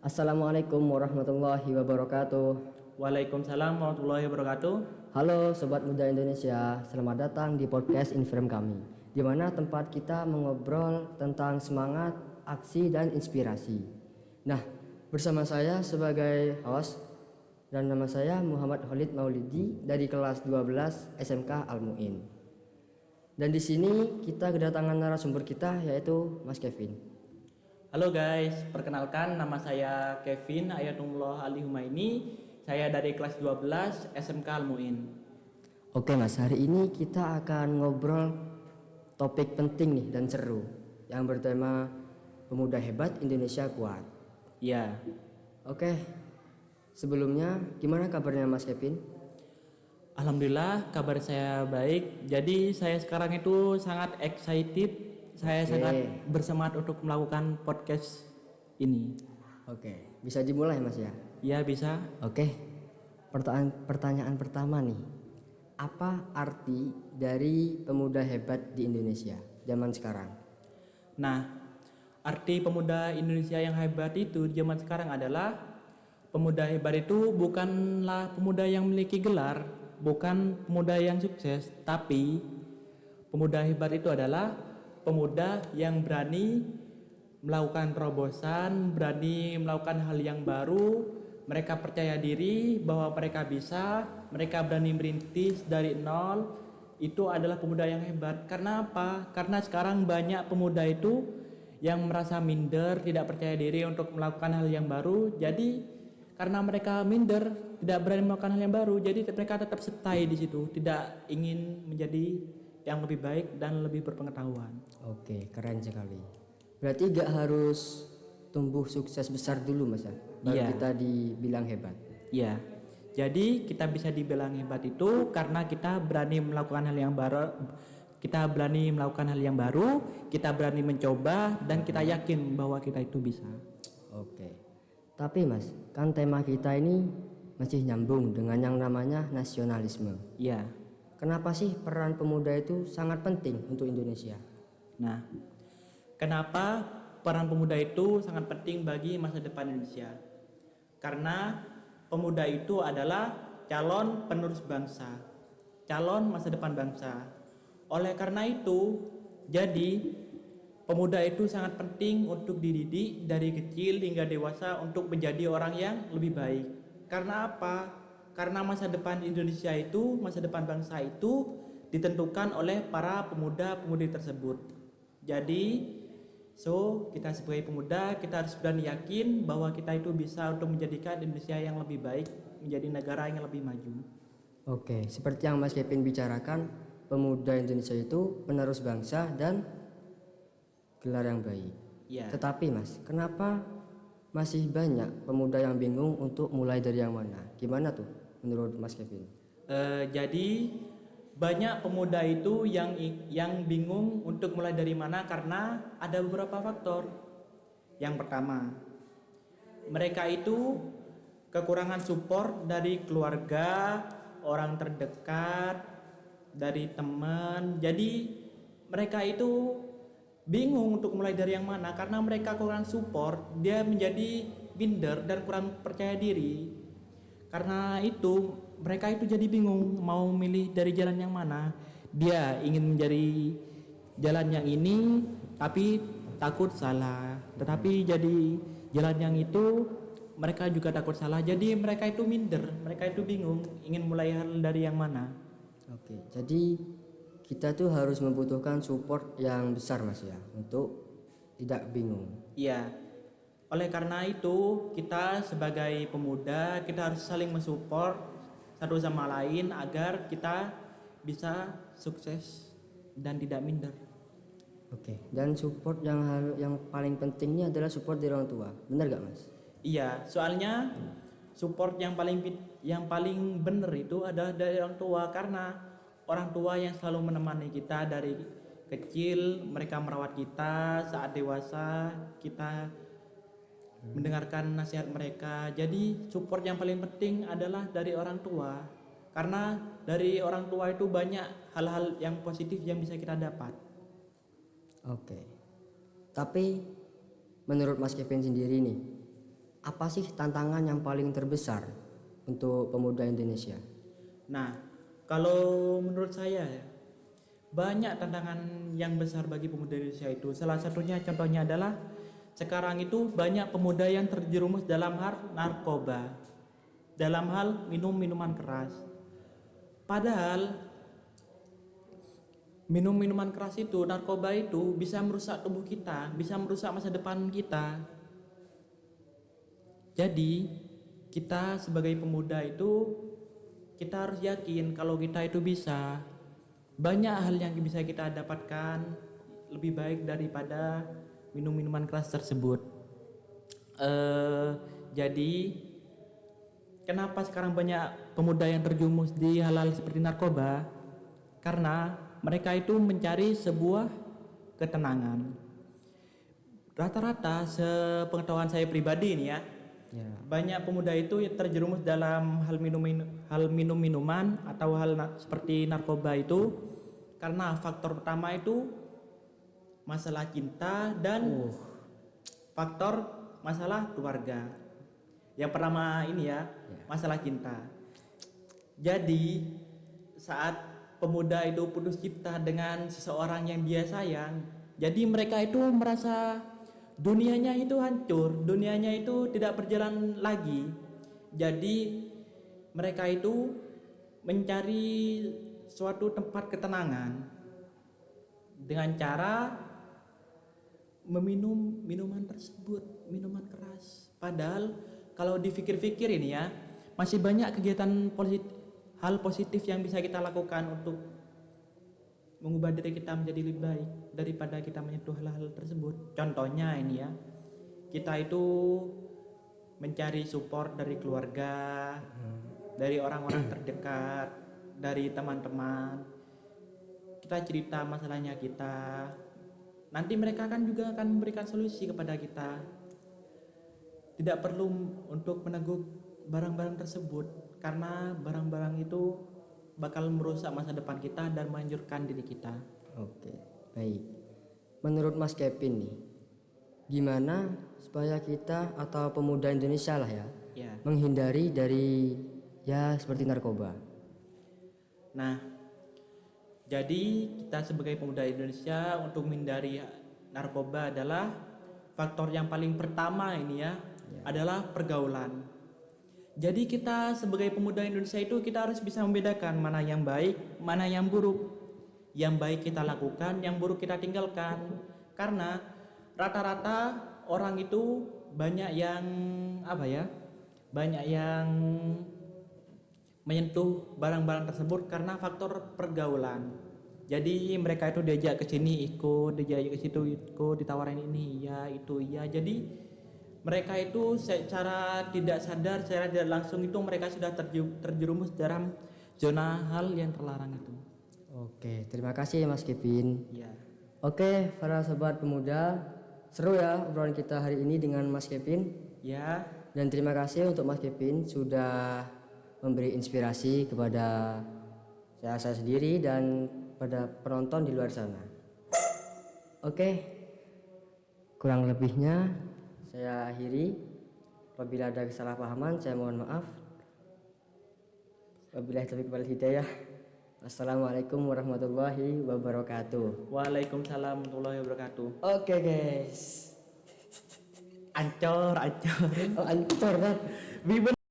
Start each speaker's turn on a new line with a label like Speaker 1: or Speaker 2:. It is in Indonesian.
Speaker 1: Assalamualaikum warahmatullahi wabarakatuh.
Speaker 2: Waalaikumsalam warahmatullahi wabarakatuh.
Speaker 1: Halo Sobat Muda Indonesia, selamat datang di podcast Inframe kami, di mana tempat kita mengobrol tentang semangat, aksi, dan inspirasi. Nah, bersama saya sebagai host, dan nama saya Muhammad Khalid Maulidi dari kelas 12 SMK Al-Mu'in. Dan di sini kita kedatangan narasumber kita yaitu Mas Kevin.
Speaker 2: Halo guys, perkenalkan nama saya Kevin Ayatullah Ali Humaini. Saya dari kelas 12 SMK Al-Mu'in.
Speaker 1: Oke Mas, hari ini kita akan ngobrol topik penting nih dan seru yang bertema Pemuda Hebat Indonesia Kuat.
Speaker 2: Ya,
Speaker 1: Oke, sebelumnya gimana kabarnya Mas Kevin?
Speaker 2: alhamdulillah kabar saya baik. Jadi saya sekarang itu sangat excited. Saya
Speaker 1: Oke.
Speaker 2: sangat bersemangat untuk melakukan podcast ini.
Speaker 1: Oke, bisa dimulai Mas ya?
Speaker 2: Ya bisa.
Speaker 1: Oke, pertanyaan pertama nih. Apa arti dari pemuda hebat di Indonesia zaman sekarang?
Speaker 2: Nah, arti pemuda Indonesia yang hebat itu di zaman sekarang adalah pemuda hebat itu bukanlah pemuda yang memiliki gelar, bukan pemuda yang sukses, tapi pemuda hebat itu adalah pemuda yang berani melakukan terobosan, berani melakukan hal yang baru. Mereka percaya diri bahwa mereka bisa, mereka berani merintis dari nol. Itu adalah pemuda yang hebat. Karena apa? Karena sekarang banyak pemuda itu yang merasa minder, tidak percaya diri untuk melakukan hal yang baru. Jadi karena mereka minder, tidak berani melakukan hal yang baru, jadi mereka tetap stay di situ, tidak ingin menjadi yang lebih baik dan lebih berpengetahuan.
Speaker 1: Oke, keren sekali. Berarti gak harus tumbuh sukses besar dulu Mas ya, baru
Speaker 2: Iya.
Speaker 1: kita dibilang hebat.
Speaker 2: Ya, jadi kita bisa dibilang hebat itu karena kita berani melakukan hal yang baru, kita berani melakukan hal yang baru, kita berani mencoba dan kita yakin bahwa kita itu bisa.
Speaker 1: Oke. Tapi Mas, kan tema kita ini masih nyambung dengan yang namanya nasionalisme.
Speaker 2: Ya,
Speaker 1: Kenapa sih peran pemuda itu sangat penting untuk Indonesia?
Speaker 2: nah, kenapa peran pemuda itu sangat penting bagi masa depan Indonesia? Karena pemuda itu adalah calon penerus bangsa, calon masa depan bangsa. Oleh karena itu, jadi pemuda itu sangat penting untuk dididik dari kecil hingga dewasa untuk menjadi orang yang lebih baik. Karena apa? Karena masa depan Indonesia itu, masa depan bangsa itu ditentukan oleh para pemuda-pemudi tersebut. Jadi, kita sebagai pemuda, kita harus berani yakin bahwa kita itu bisa untuk menjadikan Indonesia yang lebih baik, menjadi negara yang lebih maju.
Speaker 1: Oke, seperti yang Mas Kevin bicarakan, pemuda Indonesia itu penerus bangsa dan gelar yang baik.
Speaker 2: Ya.
Speaker 1: Tetapi Mas, kenapa masih banyak pemuda yang bingung untuk mulai dari yang mana? Gimana tuh menurut Mas Kevin?
Speaker 2: Jadi banyak pemuda itu yang bingung untuk mulai dari mana karena ada beberapa faktor. Yang pertama, mereka itu kekurangan support dari keluarga, orang terdekat, dari teman. Jadi mereka itu bingung untuk mulai dari yang mana karena mereka kurang support, dia menjadi minder dan kurang percaya diri. Karena itu mereka itu jadi bingung mau milih dari jalan yang mana. Dia ingin menjadi jalan yang ini tapi takut salah. Tetapi jadi jalan yang itu mereka juga takut salah. Jadi mereka itu minder, mereka itu bingung ingin mulai hal dari yang mana.
Speaker 1: Oke, jadi kita tuh harus membutuhkan support yang besar Mas ya, untuk tidak bingung.
Speaker 2: Iya. Oleh karena itu, kita sebagai pemuda kita harus saling mensupport satu sama lain agar kita bisa sukses dan tidak minder.
Speaker 1: Oke, dan support yang paling pentingnya adalah support dari orang tua. Benar gak Mas?
Speaker 2: Iya, soalnya support yang paling benar itu adalah dari orang tua karena orang tua yang selalu menemani kita dari kecil, mereka merawat kita, saat dewasa kita mendengarkan nasihat mereka. Jadi support yang paling penting adalah dari orang tua. Karena dari orang tua itu banyak hal-hal yang positif yang bisa kita dapat.
Speaker 1: Oke. Tapi menurut Mas Kevin sendiri nih, apa sih tantangan yang paling terbesar untuk pemuda Indonesia?
Speaker 2: Nah, kalau menurut saya ya, banyak tantangan yang besar bagi pemuda Indonesia itu. Salah satunya contohnya adalah sekarang itu banyak pemuda yang terjerumus dalam hal narkoba, dalam hal minum minuman keras. Padahal minum minuman keras itu, narkoba itu bisa merusak tubuh kita, bisa merusak masa depan kita. Jadi, kita sebagai pemuda itu kita harus yakin kalau kita itu bisa. Banyak hal yang bisa kita dapatkan lebih baik daripada minum minuman keras tersebut. Jadi kenapa sekarang banyak pemuda yang terjumus di hal-hal seperti narkoba? Karena mereka itu mencari sebuah ketenangan. Rata-rata sepengetahuan saya pribadi ini ya, banyak pemuda itu yang terjerumus dalam hal minum-minuman atau seperti narkoba itu karena faktor pertama itu masalah cinta dan faktor masalah keluarga. Yang pertama ini ya, masalah cinta. Jadi saat pemuda itu putus cinta dengan seseorang yang dia sayang, jadi mereka itu merasa dunianya itu hancur, dunianya itu tidak berjalan lagi. Jadi mereka itu mencari suatu tempat ketenangan dengan cara meminum minuman tersebut, minuman keras. Padahal kalau dipikir-pikir ini ya, masih banyak kegiatan hal positif yang bisa kita lakukan untuk mengubah diri kita menjadi lebih baik daripada kita menyentuh hal-hal tersebut. Contohnya ini ya, kita itu mencari support dari keluarga, dari orang-orang terdekat, dari teman-teman. Kita cerita masalahnya kita, nanti mereka kan juga akan memberikan solusi kepada kita. Tidak perlu untuk meneguk barang-barang tersebut, karena barang-barang itu bakal merusak masa depan kita dan menghancurkan diri kita.
Speaker 1: Oke, baik. Menurut Mas Kevin nih, gimana supaya kita atau pemuda Indonesia lah ya, menghindari dari ya seperti narkoba?
Speaker 2: Nah, jadi kita sebagai pemuda Indonesia untuk menghindari narkoba adalah faktor yang paling pertama ini ya, adalah pergaulan. Jadi kita sebagai pemuda Indonesia itu kita harus bisa membedakan mana yang baik, mana yang buruk. Yang baik kita lakukan, yang buruk kita tinggalkan. Karena rata-rata orang itu banyak yang banyak yang menyentuh barang-barang tersebut karena faktor pergaulan. Jadi mereka itu diajak ke sini ikut, diajak ke situ ikut, ditawarin ini iya, itu iya. Jadi mereka itu secara tidak sadar, secara tidak langsung itu mereka sudah terjerumus dalam zona hal yang terlarang itu.
Speaker 1: Oke, terima kasih Mas Kevin.
Speaker 2: Ya.
Speaker 1: Oke, para sobat pemuda, seru ya obrolan kita hari ini dengan Mas Kevin.
Speaker 2: Ya.
Speaker 1: Dan terima kasih untuk Mas Kevin sudah memberi inspirasi kepada saya sendiri dan pada penonton di luar sana. Oke, kurang lebihnya saya akhiri. Apabila ada kesalahpahaman saya mohon maaf. Wabillahi taufiq wal hidayah. Assalamualaikum warahmatullahi wabarakatuh.
Speaker 2: Waalaikumsalam warahmatullahi wabarakatuh.
Speaker 1: Oke guys.
Speaker 2: Ancor.
Speaker 1: Oh ancor kan.